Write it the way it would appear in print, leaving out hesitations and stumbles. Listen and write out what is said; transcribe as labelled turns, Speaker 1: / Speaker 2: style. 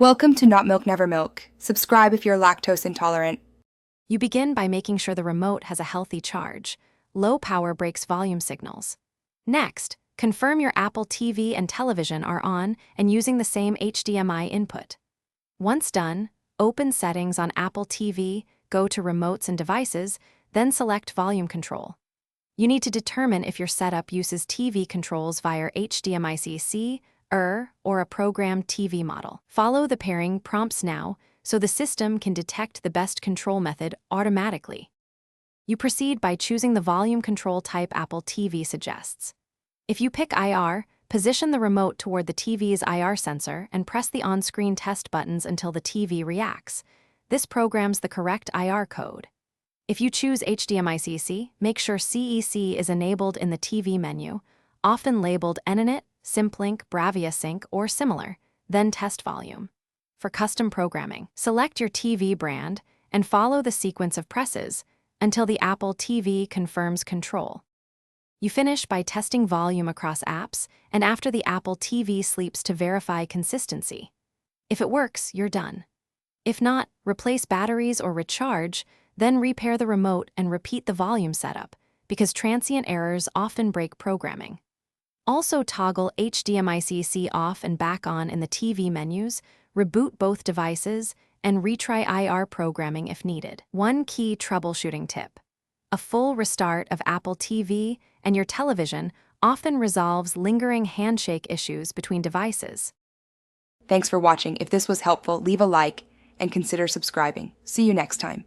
Speaker 1: Welcome to Not Milk Never Milk. Subscribe if you're lactose intolerant.
Speaker 2: You begin by making sure the remote has a healthy charge. Low power breaks volume signals. Next, confirm your Apple TV and television are on and using the same HDMI input. Once done, open Settings on Apple TV, go to Remotes and Devices, then select Volume Control. You need to determine if your setup uses TV controls via HDMI-CC, or a programmed TV model. Follow the pairing prompts now so the system can detect the best control method automatically. You proceed by choosing the volume control type Apple TV suggests. If you pick IR, position the remote toward the TV's IR sensor and press the on-screen test buttons until the TV reacts. This programs the correct IR code. If you choose HDMI-CC, make sure CEC is enabled in the TV menu, often labeled Eninit, Simplink, BraviaSync, or similar, then test volume. For custom programming, select your TV brand and follow the sequence of presses until the Apple TV confirms control. You finish by testing volume across apps and after the Apple TV sleeps to verify consistency. If it works, you're done. If not, replace batteries or recharge, then repair the remote and repeat the volume setup, because transient errors often break programming. Also toggle HDMI-CC off and back on in the TV menus, reboot both devices, and retry IR programming if needed. One key troubleshooting tip: a full restart of Apple TV and your television often resolves lingering handshake issues between devices.
Speaker 1: Thanks for watching. If this was helpful, leave a like and consider subscribing. See you next time.